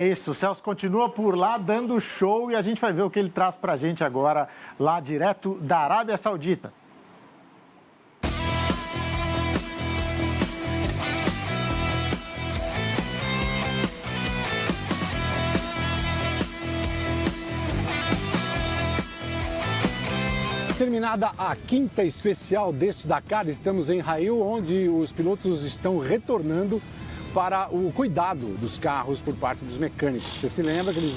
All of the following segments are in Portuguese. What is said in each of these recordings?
Isso, o Celso continua por lá dando show e a gente vai ver o que ele traz pra gente agora, lá direto da Arábia Saudita. Terminada a quinta especial deste Dakar, estamos em Rail, onde os pilotos estão retornando para o cuidado dos carros por parte dos mecânicos. Você se lembra que eles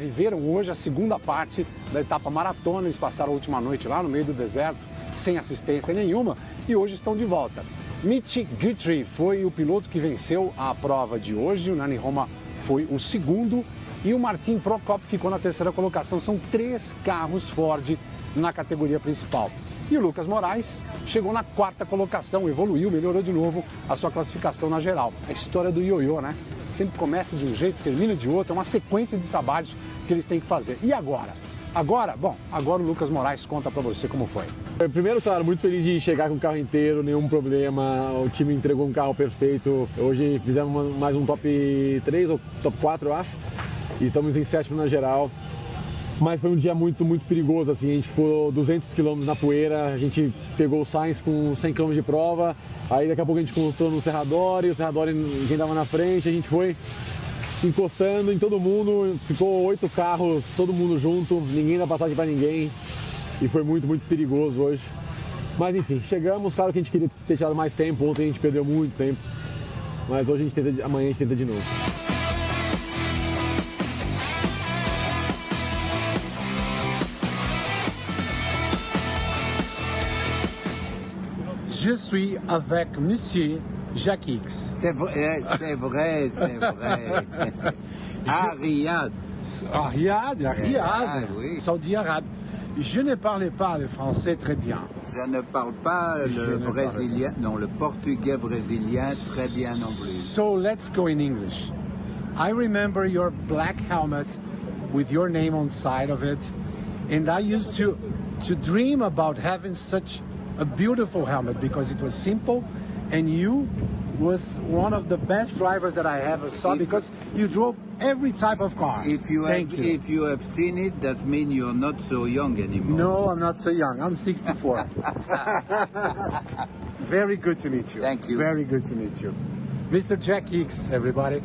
viveram hoje a segunda parte da etapa maratona, eles passaram a última noite lá no meio do deserto, sem assistência nenhuma, e hoje estão de volta. Mitch Guthrie foi o piloto que venceu a prova de hoje, o Nani Roma foi o segundo, e o Martin Prokop ficou na terceira colocação. São 3 carros Ford na categoria principal. E o Lucas Moraes chegou na quarta colocação, evoluiu, melhorou de novo a sua classificação na geral. A história do ioiô, né? Sempre começa de um jeito, termina de outro, é uma sequência de trabalhos que eles têm que fazer. E agora? Agora o Lucas Moraes conta pra você como foi. Primeiro, claro, muito feliz de chegar com o carro inteiro, nenhum problema, o time entregou um carro perfeito. Hoje fizemos mais um top 3 ou top 4, eu acho, e estamos em 7º na geral. Mas foi um dia muito perigoso, assim, a gente ficou 200 km na poeira, a gente pegou o Sainz com 100 km de prova, aí daqui a pouco a gente encostou no Serradori, o Serradori quem estava na frente, a gente foi encostando em todo mundo, ficou 8 carros, todo mundo junto, ninguém dá passagem para ninguém, e foi muito perigoso hoje. Mas enfim, chegamos, claro que a gente queria ter tirado mais tempo, ontem a gente perdeu muito tempo, mas hoje amanhã a gente tenta de novo. Je suis avec Monsieur Jack Hicks. C'est vrai. À Riyad. À Riyad, Oui. Saudi Arabe. Je ne parlais pas le français très bien. Je ne parle pas le portugais brésilien très bien non plus. So let's go in English. I remember your black helmet with your name on side of it, and I used to dream about having such a beautiful helmet because it was simple, and you was one of the best drivers that I ever saw because you drove every type of car. If you have seen it, that means you're not so young anymore. No, I'm not so young. I'm 64. Very good to meet you. Thank you. Very good to meet you. Mr. Jack Hicks, everybody.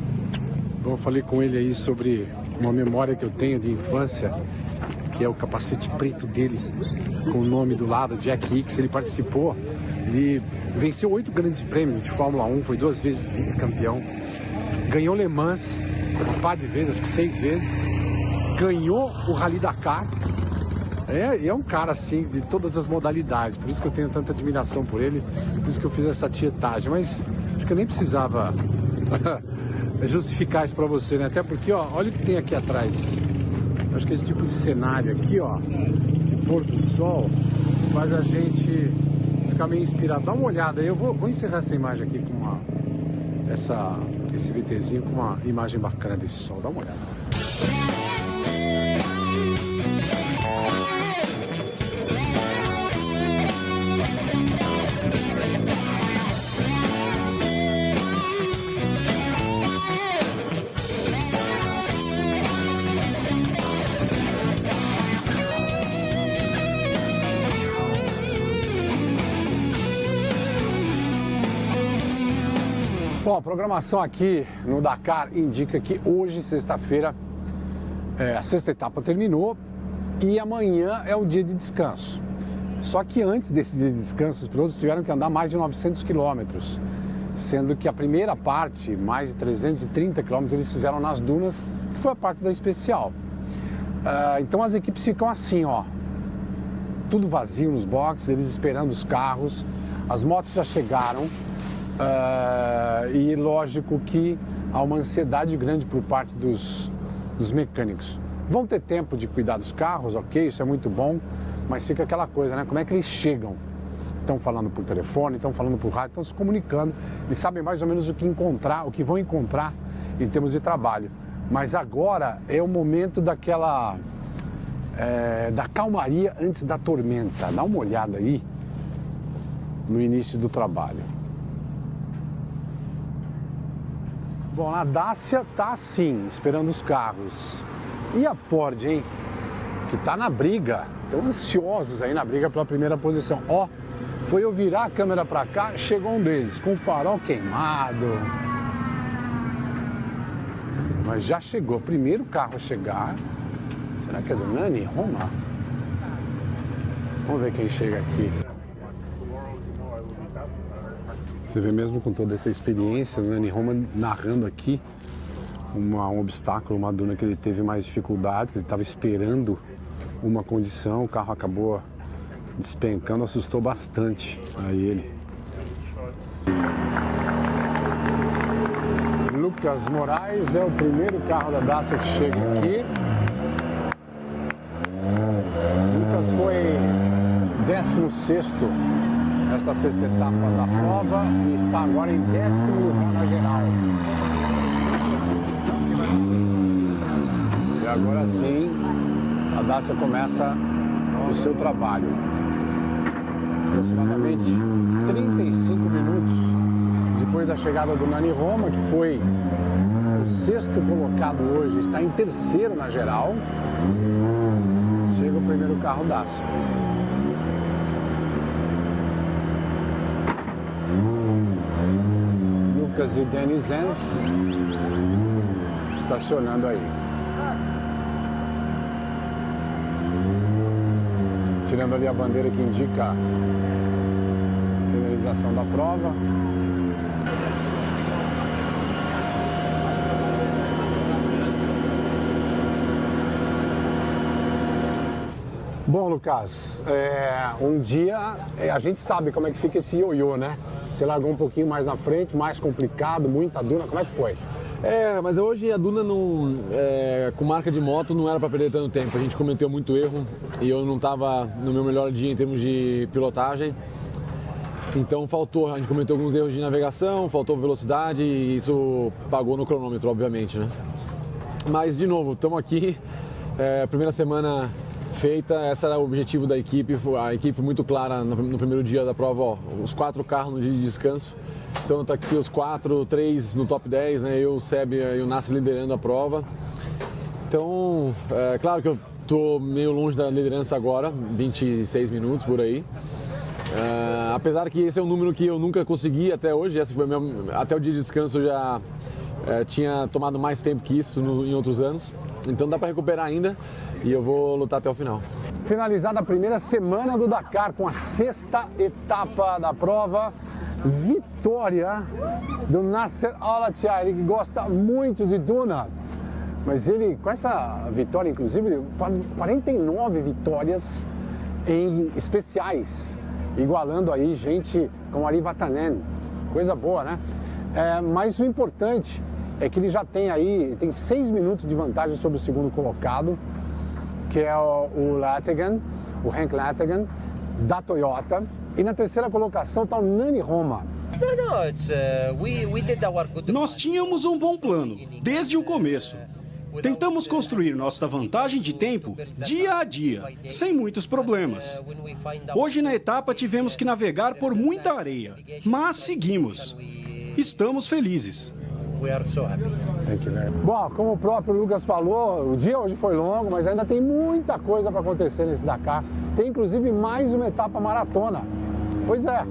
Bom, eu falei com ele aí sobre uma memória que eu tenho de infância, que é o capacete preto dele, com o nome do lado, Jack Hicks. Ele participou, ele venceu 8 grandes prêmios de Fórmula 1, foi 2 vezes vice-campeão, ganhou Le Mans uma par de vezes, acho que 6 vezes, ganhou o Rally Dakar. É um cara assim de todas as modalidades, por isso que eu tenho tanta admiração por ele, por isso que eu fiz essa tietagem, mas acho que eu nem precisava justificar isso pra você, né? Até porque, ó, olha o que tem aqui atrás. Acho que esse tipo de cenário aqui, ó, de pôr do sol, faz a gente ficar meio inspirado. Dá uma olhada aí, eu vou encerrar essa imagem aqui com esse VTzinho com uma imagem bacana desse sol. Dá uma olhada. Bom, a programação aqui no Dakar indica que hoje, sexta-feira, a sexta etapa terminou e amanhã é o dia de descanso. Só que antes desse dia de descanso, os pilotos tiveram que andar mais de 900 quilômetros, sendo que a primeira parte, mais de 330 quilômetros, eles fizeram nas dunas, que foi a parte da especial. Então as equipes ficam assim, ó, tudo vazio nos boxes, eles esperando os carros, as motos já chegaram. E lógico que há uma ansiedade grande por parte dos mecânicos. Vão ter tempo de cuidar dos carros, ok, isso é muito bom, mas fica aquela coisa, né? Como é que eles chegam? Estão falando por telefone, estão falando por rádio, estão se comunicando, eles sabem mais ou menos o que vão encontrar em termos de trabalho. Mas agora é o momento da calmaria antes da tormenta. Dá uma olhada aí no início do trabalho. Bom, a Dacia tá assim, esperando os carros. E a Ford, hein? Que tá na briga. Estão ansiosos aí na briga pela primeira posição. Ó, foi eu virar a câmera pra cá, chegou um deles com o farol queimado. Mas já chegou, primeiro carro a chegar. Será que é do Nani Roma? Vamos ver quem chega aqui. Você vê mesmo com toda essa experiência, o Nani Roma narrando aqui um obstáculo, uma duna que ele teve mais dificuldade, que ele estava esperando uma condição, o carro acabou despencando, assustou bastante aí ele. Lucas Moraes é o primeiro carro da Dacia que chega aqui. Lucas foi 16º nesta sexta etapa da prova e está agora em 10º lugar na geral. E agora sim, a Dacia começa o seu trabalho. Aproximadamente 35 minutos depois da chegada do Nani Roma, que foi o 6º colocado hoje, está em 3º na geral, chega o primeiro carro Dacia. Lucas e Denis Lenz estacionando aí. Tirando ali a bandeira que indica a finalização da prova. Bom, Lucas, um dia a gente sabe como é que fica esse ioiô, né? Você largou um pouquinho mais na frente, mais complicado, muita duna, como é que foi? Mas hoje a duna não, com marca de moto não era para perder tanto tempo. A gente cometeu muito erro e eu não estava no meu melhor dia em termos de pilotagem. Então a gente cometeu alguns erros de navegação, faltou velocidade e isso pagou no cronômetro, obviamente, né? Mas, de novo, estamos aqui, primeira semana feita, esse era o objetivo da equipe, a equipe foi muito clara no primeiro dia da prova, ó, os 4 carros no dia de descanso. Então tá aqui os 3 no top 10, né? Eu, o Seb e o Nasser liderando a prova. Então, claro que eu tô meio longe da liderança agora, 26 minutos por aí. Apesar que esse é um número que eu nunca consegui até hoje, até o dia de descanso eu já tinha tomado mais tempo que isso em outros anos. Então dá para recuperar ainda e eu vou lutar até o final. Finalizada a primeira semana do Dakar com a 6ª etapa da prova. Vitória do Nasser Al-Attiyah, ele que gosta muito de duna, mas ele, com essa vitória, inclusive, 49 vitórias em especiais, igualando aí gente como Ari Vatanen, coisa boa, né? Mas o importante é que ele já tem 6 minutos de vantagem sobre o segundo colocado, que é o Lattegan, o Henk Lattegan, da Toyota. E na terceira colocação está o Nani Roma. Nós tínhamos um bom plano, desde o começo. Tentamos construir nossa vantagem de tempo dia a dia, sem muitos problemas. Hoje na etapa tivemos que navegar por muita areia, mas seguimos. Estamos felizes. Bom, como o próprio Lucas falou, o dia hoje foi longo, mas ainda tem muita coisa para acontecer nesse Dakar. Tem inclusive mais uma etapa maratona. Pois é,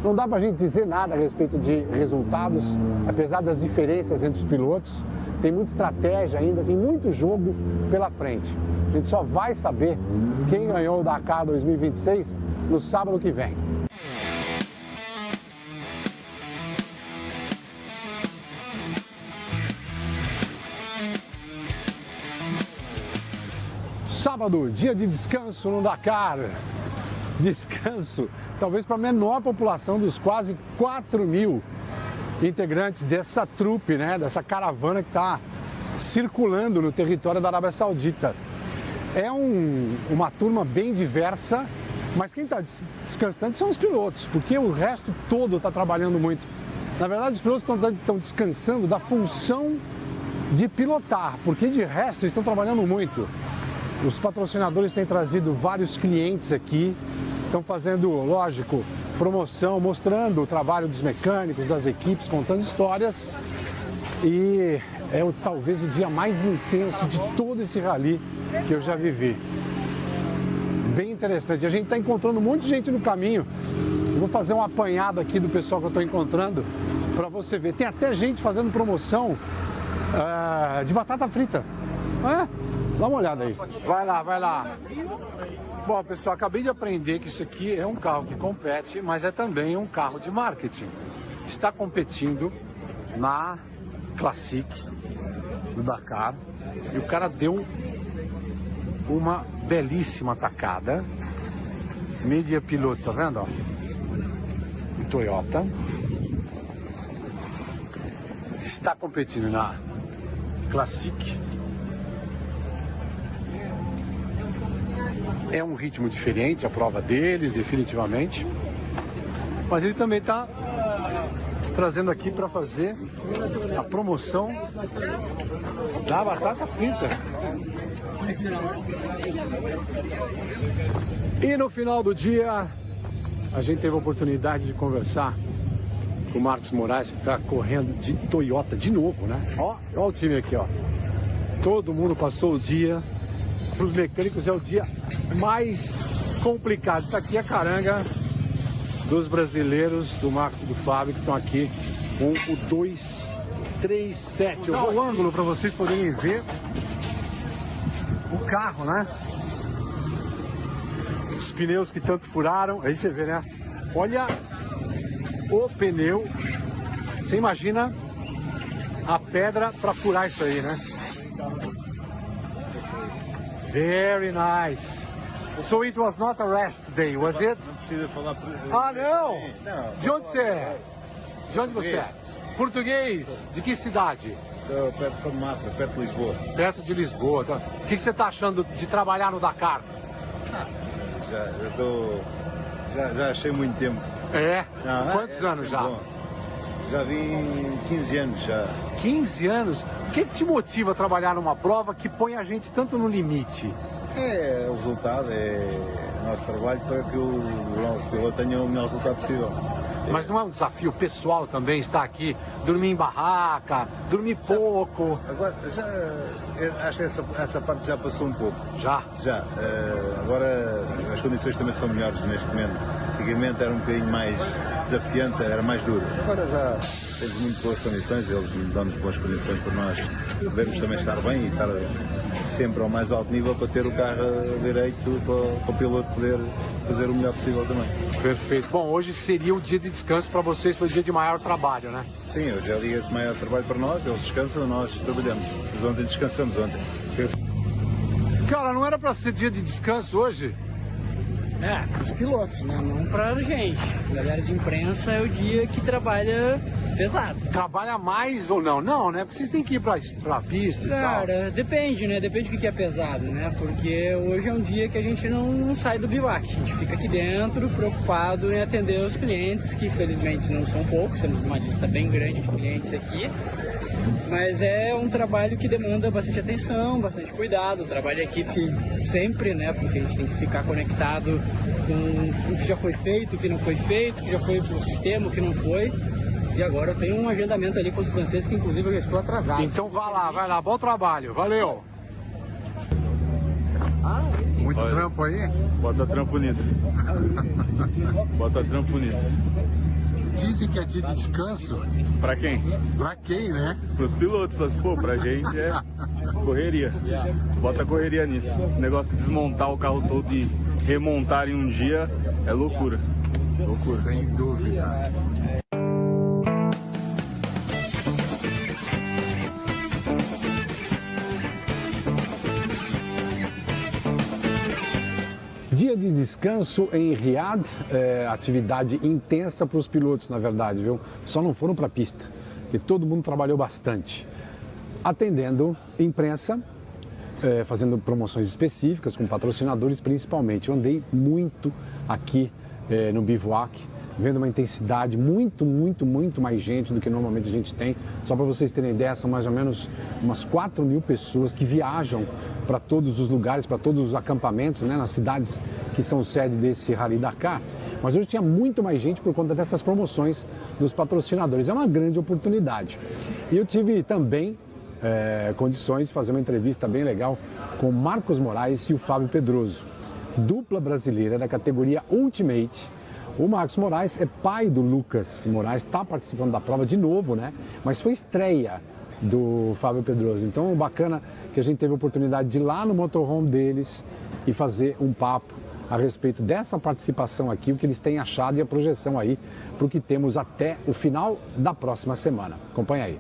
não dá para a gente dizer nada a respeito de resultados, apesar das diferenças entre os pilotos. Tem muita estratégia ainda, tem muito jogo pela frente. A gente só vai saber quem ganhou o Dakar 2026 no sábado que vem. Sábado, dia de descanso no Dakar. Descanso, talvez para a menor população dos quase 4.000 integrantes dessa trupe, né? Dessa caravana que está circulando no território da Arábia Saudita. É uma turma bem diversa, mas quem está descansando são os pilotos, porque o resto todo está trabalhando muito. Na verdade, os pilotos estão descansando da função de pilotar, porque de resto eles estão trabalhando muito. Os patrocinadores têm trazido vários clientes aqui, estão fazendo, lógico, promoção, mostrando o trabalho dos mecânicos, das equipes, contando histórias. E é talvez o dia mais intenso de todo esse rally que eu já vivi. Bem interessante. A gente está encontrando um monte de gente no caminho. Eu vou fazer um apanhado aqui do pessoal que eu estou encontrando para você ver. Tem até gente fazendo promoção de batata frita. Dá uma olhada aí. Vai lá, vai lá. Bom, pessoal, acabei de aprender que isso aqui é um carro que compete, mas é também um carro de marketing. Está competindo na Classic do Dakar e o cara deu uma belíssima tacada. Media piloto, tá vendo? O Toyota está competindo na Classic. É um ritmo diferente a prova deles, definitivamente. Mas ele também está trazendo aqui para fazer a promoção da batata frita. E no final do dia, a gente teve a oportunidade de conversar com o Marcos Moraes, que está correndo de Toyota de novo, né? Ó o time aqui, ó. Todo mundo passou o dia. Para os mecânicos é o dia mais complicado. Isso aqui é a caranga dos brasileiros, do Marcos e do Fábio, que estão aqui com o 237. Eu vou o ângulo para vocês poderem ver o carro, né? Os pneus que tanto furaram. Aí você vê, né? Olha o pneu. Você imagina a pedra para furar isso aí, né? Very nice. So it was not a rest day, was it? Não precisa falar. Ah, não! De onde você é? De onde você é? Português? De que cidade? Estou perto de São Mafra, perto de Lisboa. Perto de Lisboa. Tá? O que você está achando de trabalhar no Dakar? Já achei muito tempo. É? Não, Quantos anos já? Bom. Já vim 15 anos já. 15 anos? O que te motiva a trabalhar numa prova que põe a gente tanto no limite? É o resultado, é o nosso trabalho para que o nosso piloto tenha o melhor resultado possível. Mas não é um desafio pessoal também estar aqui, dormir em barraca, dormir pouco? Agora, acho que essa parte já passou um pouco. Já? Já. Agora as condições também são melhores neste momento. Antigamente era um bocadinho mais desafiante, era mais duro. Agora já temos muito boas condições, eles dão-nos boas condições para nós podermos também estar bem e estar sempre ao mais alto nível para ter o carro direito para o piloto poder fazer o melhor possível também. Perfeito. Bom, hoje seria o dia de descanso para vocês, foi o dia de maior trabalho, né? Sim, hoje é o dia de maior trabalho para nós, eles descansam, nós trabalhamos. Mas ontem descansamos ontem. Cara, não era para ser dia de descanso hoje? É, para os pilotos, né? Não para a gente. A galera de imprensa é o dia que trabalha pesado. Trabalha mais ou não? Não, né? Porque vocês têm que ir pra pista e tal. Cara, depende, né? Depende do que é pesado, né? Porque hoje é um dia que a gente não sai do bivac. A gente fica aqui dentro, preocupado em atender os clientes, que felizmente não são poucos. Temos uma lista bem grande de clientes aqui. Mas é um trabalho que demanda bastante atenção, bastante cuidado. Trabalho em equipe sempre, né? Porque a gente tem que ficar conectado com o que já foi feito, o que não foi feito, o que já foi pro sistema, o que não foi. E agora eu tenho um agendamento ali com os franceses que inclusive eu já estou atrasado. Então vai lá, bom trabalho, valeu! Muito trampo aí? Bota trampo nisso. Bota trampo nisso. Dizem que é dia de descanso. Pra quem? Pra quem, né? Pros pilotos, só se for. Pra gente é correria. Bota correria nisso. O negócio de desmontar o carro todo e remontar em um dia é loucura. Loucura. Sem dúvida. Dia de descanso em Riad, atividade intensa para os pilotos, na verdade, viu? Só não foram para a pista, porque todo mundo trabalhou bastante, atendendo imprensa, fazendo promoções específicas com patrocinadores principalmente. Eu andei muito aqui no bivouac, vendo uma intensidade muito mais gente do que normalmente a gente tem. Só para vocês terem ideia, são mais ou menos umas 4.000 pessoas que viajam para todos os lugares, para todos os acampamentos, né, nas cidades que são sede desse Rally Dakar. Mas hoje tinha muito mais gente por conta dessas promoções dos patrocinadores. É uma grande oportunidade. E eu tive também condições de fazer uma entrevista bem legal com o Marcos Moraes e o Fábio Pedroso, dupla brasileira da categoria Ultimate. O Marcos Moraes é pai do Lucas Moraes, está participando da prova de novo, né? Mas foi estreia do Fábio Pedroso. Então, bacana que a gente teve a oportunidade de ir lá no motorhome deles e fazer um papo a respeito dessa participação aqui, o que eles têm achado e a projeção aí para o que temos até o final da próxima semana. Acompanha aí.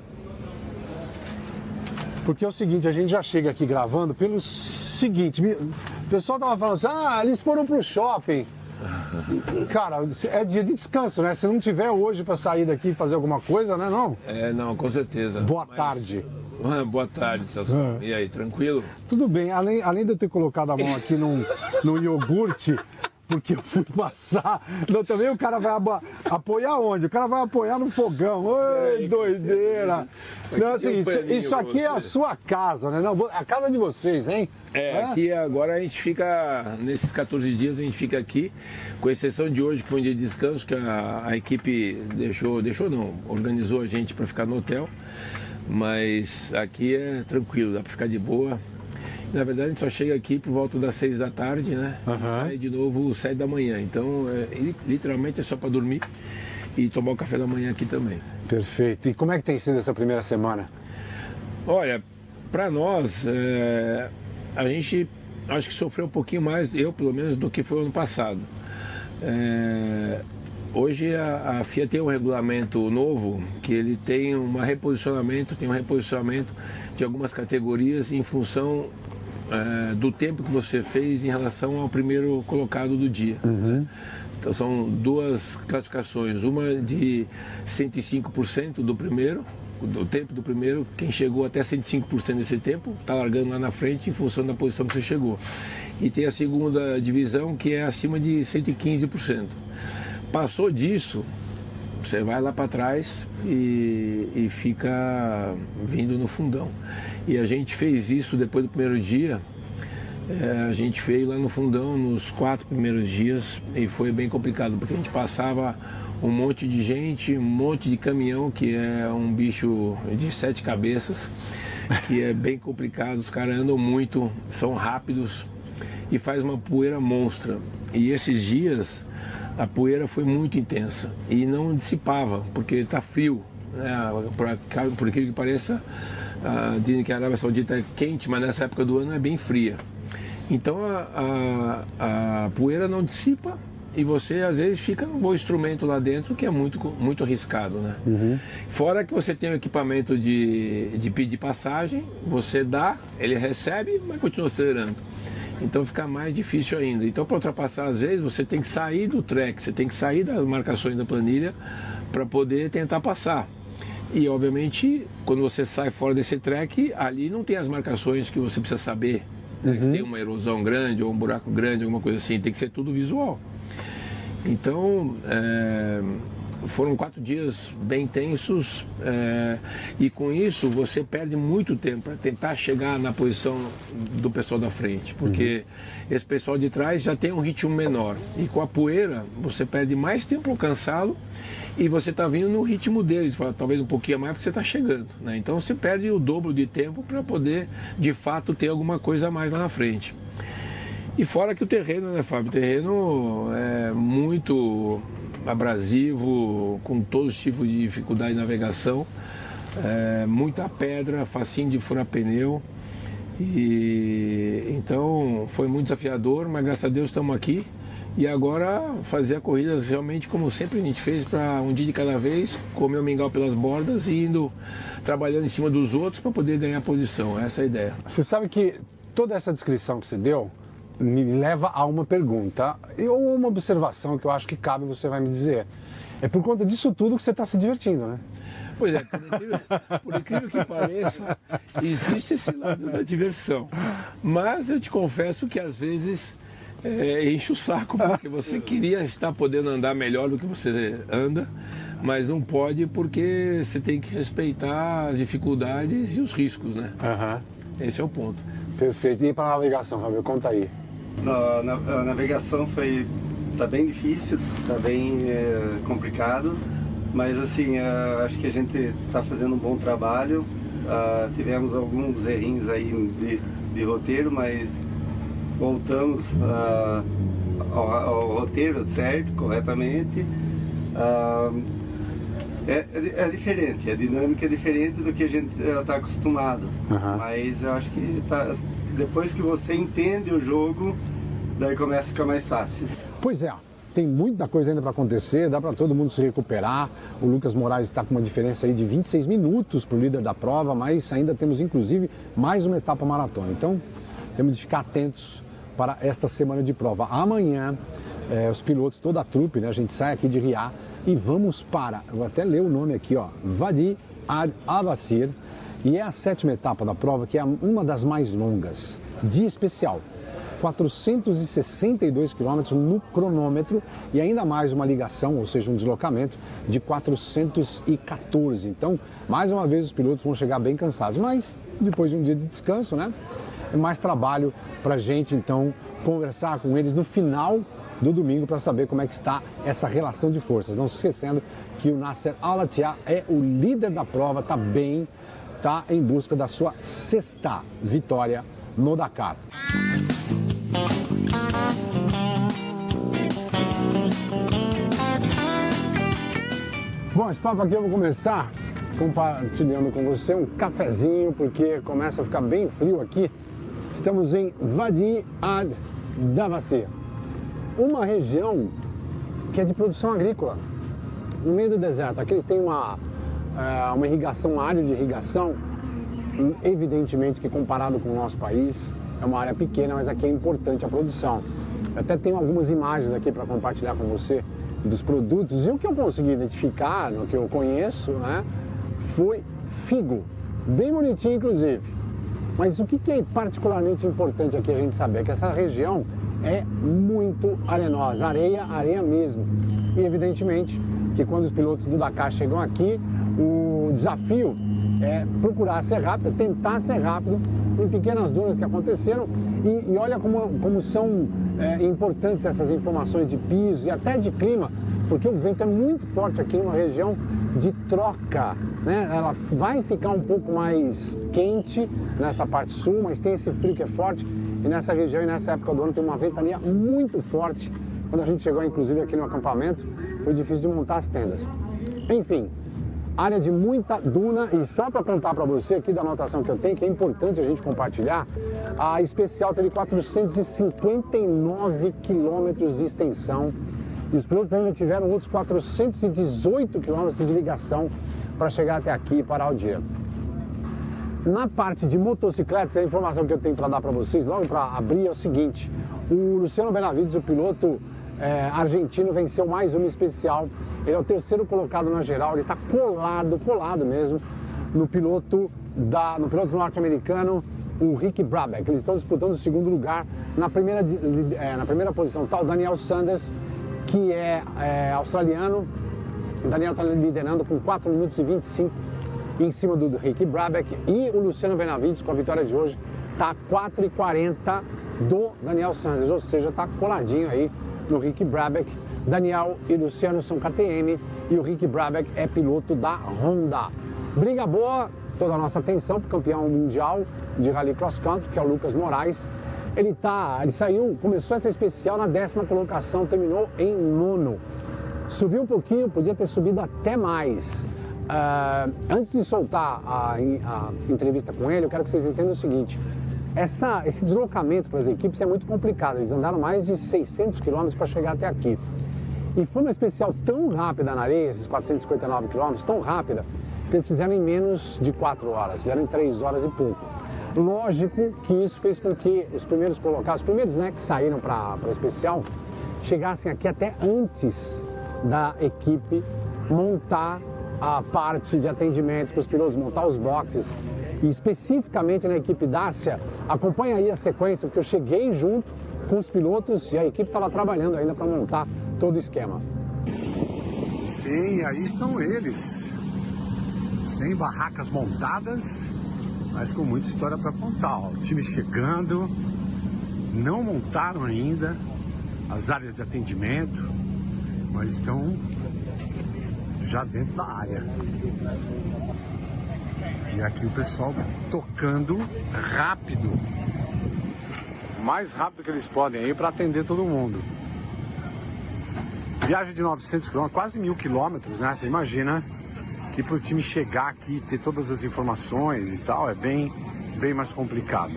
Porque é o seguinte, a gente já chega aqui gravando pelo seguinte, o pessoal tava falando assim, eles foram pro shopping. Cara, é dia de descanso, né? Se não tiver hoje para sair daqui e fazer alguma coisa, né? Não? Não, com certeza. Boa tarde. Boa tarde, Celso. E aí, tranquilo? Tudo bem, além de eu ter colocado a mão aqui no iogurte, porque eu fui passar. Não, também o cara vai apoiar onde? O cara vai apoiar no fogão. Oi, doideira! Não, assim, isso aqui é a sua casa, né? Não, a casa de vocês, hein? Aqui agora a gente fica, nesses 14 dias a gente fica aqui, com exceção de hoje, que foi um dia de descanso, que a equipe organizou a gente para ficar no hotel. Mas aqui é tranquilo, dá para ficar de boa. Na verdade, a gente só chega aqui por volta das 6 da tarde, né? E sai de novo às 7 da manhã. Então, literalmente é só para dormir e tomar o café da manhã aqui também. Perfeito. E como é que tem sido essa primeira semana? Olha, para nós, a gente acho que sofreu um pouquinho mais, eu pelo menos, do que foi o ano passado. Hoje a FIA tem um regulamento novo que ele tem um reposicionamento de algumas categorias em função do tempo que você fez em relação ao primeiro colocado do dia. Então são duas classificações, uma de 105% do primeiro, do tempo do primeiro, quem chegou até 105% desse tempo está largando lá na frente em função da posição que você chegou. E tem a segunda divisão que é acima de 115%. Passou disso, você vai lá para trás e fica vindo no fundão. E a gente fez isso depois do primeiro dia, a gente veio lá no fundão nos 4 primeiros dias e foi bem complicado, porque a gente passava um monte de gente, um monte de caminhão, que é um bicho de 7 cabeças, que é bem complicado, os caras andam muito, são rápidos e faz uma poeira monstra. E esses dias a poeira foi muito intensa e não dissipava, porque está frio, né? Por aquilo que pareça, dizem que a Arábia Saudita é quente, mas nessa época do ano é bem fria. Então a poeira não dissipa e você às vezes fica no bom instrumento lá dentro, que é muito arriscado, né? Fora que você tem o equipamento de pedir passagem, você dá, ele recebe, mas continua acelerando. Então fica mais difícil ainda. Então, para ultrapassar, às vezes, você tem que sair do track, você tem que sair das marcações da planilha para poder tentar passar. E, obviamente, quando você sai fora desse track, ali não tem as marcações que você precisa saber. Né? Se tem uma erosão grande ou um buraco grande, alguma coisa assim, tem que ser tudo visual. Então, foram 4 dias bem tensos e com isso você perde muito tempo para tentar chegar na posição do pessoal da frente, porque esse pessoal de trás já tem um ritmo menor e com a poeira você perde mais tempo alcançado e você está vindo no ritmo deles, talvez um pouquinho a mais porque você está chegando, né? Então você perde o dobro de tempo para poder de fato ter alguma coisa a mais lá na frente. E fora que o terreno, né, Fábio? O terreno é muito abrasivo, com todos os tipos de dificuldade de navegação, muita pedra, facinho de furar pneu, e então foi muito desafiador, mas graças a Deus estamos aqui e agora fazer a corrida realmente como sempre a gente fez, para um dia de cada vez, comer o mingau pelas bordas e indo trabalhando em cima dos outros para poder ganhar posição. Essa é a ideia. Você sabe que toda essa descrição que você deu me leva a uma pergunta ou uma observação que eu acho que cabe, você vai me dizer. É por conta disso tudo que você está se divertindo, né? Pois é, por incrível que pareça, existe esse lado da diversão. Mas eu te confesso que às vezes enche o saco, porque você queria estar podendo andar melhor do que você anda, mas não pode porque você tem que respeitar as dificuldades e os riscos, né? Esse é o ponto. Perfeito. E para a navegação, Fábio, conta aí. A navegação foi Tá bem difícil, tá bem complicado, mas assim, acho que a gente está fazendo um bom trabalho. Tivemos alguns errinhos aí de roteiro, mas voltamos ao roteiro certo, corretamente. É diferente, a dinâmica é diferente do que a gente está acostumado, mas eu acho que depois que você entende o jogo, daí começa a ficar mais fácil. Pois é, tem muita coisa ainda para acontecer, dá para todo mundo se recuperar. O Lucas Moraes está com uma diferença aí de 26 minutos para o líder da prova, mas ainda temos inclusive mais uma etapa maratona. Então temos de ficar atentos para esta semana de prova. Amanhã, os pilotos, toda a trupe, né, a gente sai aqui de Riyadh e vamos para, eu vou até ler o nome aqui, ó, Wadi Ad Avassir, e é a 7ª etapa da prova, que é uma das mais longas, dia especial. 462 quilômetros no cronômetro e ainda mais uma ligação, ou seja, um deslocamento de 414. Então, mais uma vez, os pilotos vão chegar bem cansados, mas depois de um dia de descanso, né? É mais trabalho para a gente, então, conversar com eles no final do domingo para saber como é que está essa relação de forças. Não se esquecendo que o Nasser Al-Attiyah é o líder da prova, está bem, está em busca da sua 6ª vitória no Dakar. Bom, esse papo aqui eu vou começar compartilhando com você um cafezinho, porque começa a ficar bem frio aqui. Estamos em Wadi Ad Davassir, uma região que é de produção agrícola, no meio do deserto. Aqui eles têm uma irrigação, uma área de irrigação, evidentemente que comparado com o nosso país, é uma área pequena, mas aqui é importante a produção. Eu até tenho algumas imagens aqui para compartilhar com você dos produtos, e o que eu consegui identificar, no que eu conheço, né, foi figo, bem bonitinho inclusive. Mas o que é particularmente importante aqui a gente saber é que essa região é muito arenosa, areia mesmo. E evidentemente que quando os pilotos do Dakar chegam aqui, o desafio é procurar ser rápido, tentar ser rápido em pequenas dunas que aconteceram, e olha como são importantes essas informações de piso e até de clima, porque o vento é muito forte aqui numa região de troca, né? Ela vai ficar um pouco mais quente nessa parte sul, mas tem esse frio que é forte, e nessa região e nessa época do ano tem uma ventania muito forte. Quando a gente chegou inclusive aqui no acampamento, foi difícil de montar as tendas. Enfim, área de muita duna, e só para contar para você aqui da anotação que eu tenho, que é importante a gente compartilhar, a especial teve 459 quilômetros de extensão, e os pilotos ainda tiveram outros 418 quilômetros de ligação para chegar até aqui e parar o dia. Na parte de motocicletas, a informação que eu tenho para dar para vocês, logo para abrir, é o seguinte: o Luciano Benavides, o piloto argentino, venceu mais uma especial. Ele é o 3º colocado na geral, ele está colado mesmo no piloto norte-americano, o Rick Brabec. Eles estão disputando o 2º lugar. Na primeira posição está o Daniel Sanders, que é australiano. O Daniel está liderando com 4 minutos e 25 em cima do Rick Brabec, e o Luciano Benavides, com a vitória de hoje, está a 4,40 do Daniel Sanders, ou seja, está coladinho aí no Rick Brabec. Daniel e Luciano são KTM e o Rick Brabec é piloto da Honda. Briga boa, toda a nossa atenção para o campeão mundial de Rally Cross Country, que é o Lucas Moraes. Ele começou essa especial na 10ª colocação, terminou em 9º. Subiu um pouquinho, podia ter subido até mais. Antes de soltar a entrevista com ele, eu quero que vocês entendam o seguinte: esse deslocamento para as equipes é muito complicado. Eles andaram mais de 600 quilômetros para chegar até aqui. E foi uma especial tão rápida na areia, esses 459 quilômetros, tão rápida, que eles fizeram em menos de 4 horas, fizeram em 3 horas e pouco. Lógico que isso fez com que os primeiros colocados, os primeiros, né, que saíram para a especial, chegassem aqui até antes da equipe montar a parte de atendimento para os pilotos, montar os boxes. E especificamente na equipe Dacia, acompanha aí a sequência, porque eu cheguei junto com os pilotos e a equipe estava trabalhando ainda para montar todo o esquema. Sim, aí estão eles, sem barracas montadas, mas com muita história para contar. O time chegando, não montaram ainda, as áreas de atendimento, mas estão já dentro da área. E aqui o pessoal tocando rápido, o mais rápido que eles podem aí para atender todo mundo. Viagem de 900 km, quase 1.000 km, né? Você imagina que para o time chegar aqui e ter todas as informações e tal, é bem mais complicado.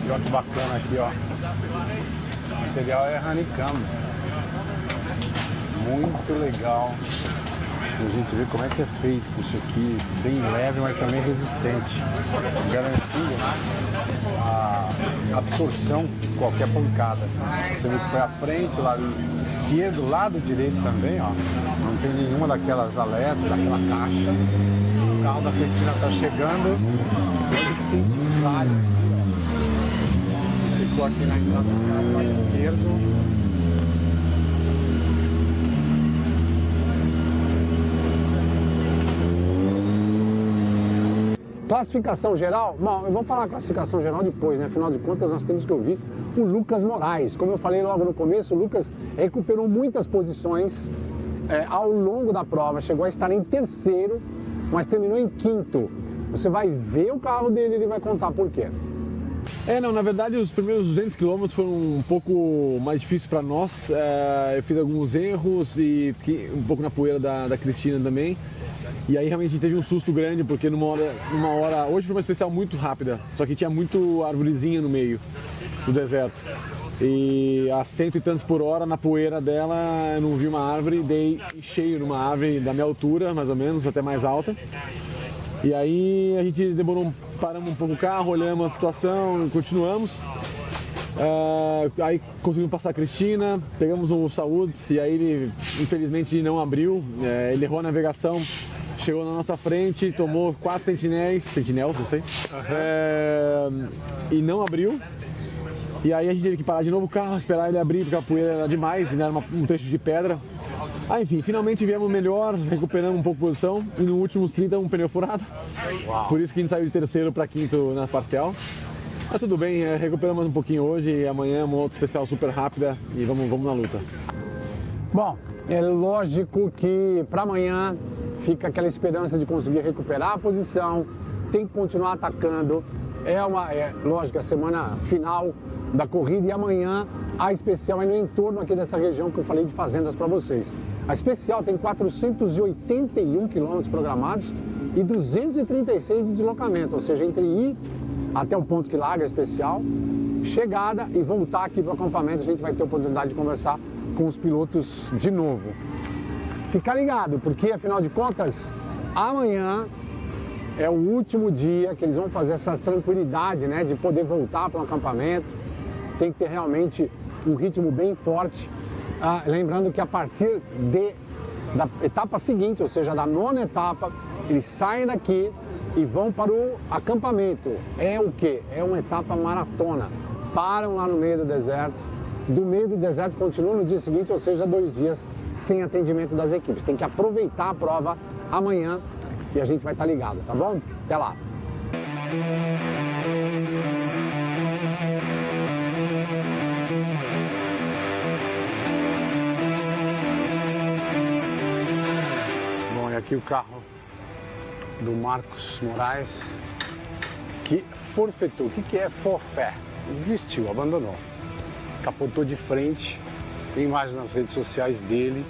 E olha que bacana aqui, ó. O material é honeycomb. Muito legal. A gente vê como é que é feito isso aqui, bem leve, mas também resistente, garantindo a absorção de qualquer pancada. Você vê que foi à frente, lado esquerdo, lado direito também, ó. Não tem nenhuma daquelas aletas, daquela caixa. O carro da Cristina está chegando. Olha que tem vários. Ficou aqui na entrada do carro, lado esquerdo. Classificação geral? Bom, eu vou falar a classificação geral depois, né? Afinal de contas, nós temos que ouvir o Lucas Moraes. Como eu falei logo no começo, o Lucas recuperou muitas posições ao longo da prova. Chegou a estar em terceiro, mas terminou em quinto. Você vai ver o carro dele e ele vai contar por quê. Não, na verdade os primeiros 200 km foram um pouco mais difíceis para nós. Eu fiz alguns erros e fiquei um pouco na poeira da Cristina também. E aí realmente a gente teve um susto grande, porque numa hora, hoje foi uma especial muito rápida, só que tinha muito arvorezinha no meio do deserto. E a 100 e tantos por hora, na poeira dela, eu não vi uma árvore, dei cheio numa árvore da minha altura, mais ou menos, até mais alta. E aí a gente paramos um pouco o carro, olhamos a situação, continuamos. Aí conseguimos passar a Cristina, pegamos o Saúde e aí ele infelizmente não abriu, ele errou a navegação. Chegou na nossa frente, tomou 4 sentinels, não sei, e não abriu. E aí a gente teve que parar de novo o carro, esperar ele abrir, porque a poeira era demais, né? Era um trecho de pedra. Enfim, finalmente viemos melhor, recuperamos um pouco de posição, e no últimos 30 um pneu furado. Uau. Por isso que a gente saiu de terceiro para quinto na parcial. Mas tudo bem, recuperamos um pouquinho hoje, e amanhã uma outra especial super rápida, e vamos na luta. Bom, é lógico que para amanhã fica aquela esperança de conseguir recuperar a posição, tem que continuar atacando. Lógico, a semana final da corrida, e amanhã a especial é no entorno aqui dessa região que eu falei de fazendas para vocês. A especial tem 481 quilômetros programados e 236 de deslocamento, ou seja, entre ir até o ponto que larga a especial, chegada e voltar aqui para o acampamento, a gente vai ter a oportunidade de conversar com os pilotos de novo. Fica ligado, porque afinal de contas, amanhã é o último dia que eles vão fazer essa tranquilidade, né, de poder voltar para o acampamento. Tem que ter realmente um ritmo bem forte. Lembrando que a partir da etapa seguinte, ou seja, da 9ª etapa, eles saem daqui e vão para o acampamento. É o quê? É uma etapa maratona. Param lá no meio do deserto. Do meio do deserto continuam no dia seguinte, ou seja, 2 dias sem atendimento das equipes. Tem que aproveitar a prova amanhã e a gente vai estar ligado, tá bom? Até lá! Bom, e aqui o carro do Marcos Moraes, que forfetou. O que é forfait? Desistiu, abandonou. Capotou de frente. Tem imagens nas redes sociais dele,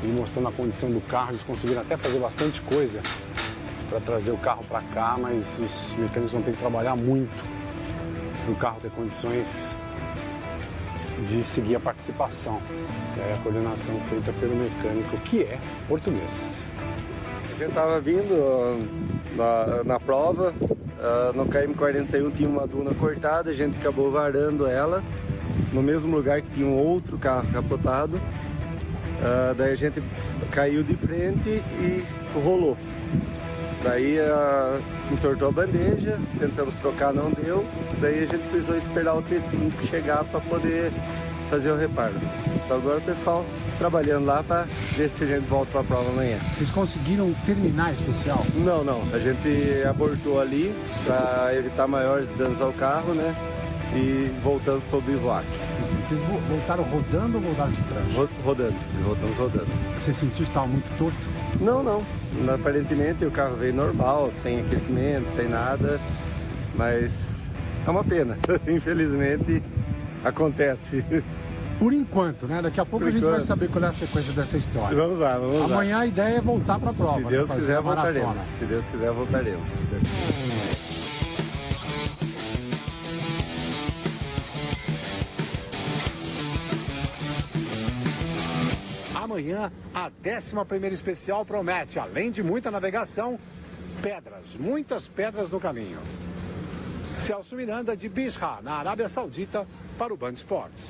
e mostrando a condição do carro. Eles conseguiram até fazer bastante coisa para trazer o carro para cá, mas os mecânicos vão ter que trabalhar muito para o carro ter condições de seguir a participação. É a coordenação feita pelo mecânico, que é português. A gente estava vindo na prova, no KM41 tinha uma duna cortada, a gente acabou varando ela no mesmo lugar que tinha um outro carro capotado. Daí a gente caiu de frente e rolou. Daí entortou a bandeja, tentamos trocar, não deu. Daí a gente precisou esperar o T5 chegar para poder fazer o reparo. Então agora o pessoal trabalhando lá para ver se a gente volta para a prova amanhã. Vocês conseguiram terminar a especial? Não. A gente abortou ali para evitar maiores danos ao carro, né? e voltamos para o bivouac. Vocês voltaram rodando ou voltaram de prancha? Rodando, voltamos rodando. Você sentiu que estava muito torto? Não. Aparentemente o carro veio normal, sem aquecimento, sem nada, mas é uma pena. Infelizmente acontece. Por enquanto, né? Daqui a pouco a gente vai saber qual é a sequência dessa história. Vamos lá. Amanhã a ideia é voltar para a prova. Se Deus quiser, voltaremos. Se Deus quiser, voltaremos. Amanhã, a 11ª especial promete, além de muita navegação, muitas pedras no caminho. Celso Miranda, de Bisha, na Arábia Saudita, para o Band Esportes.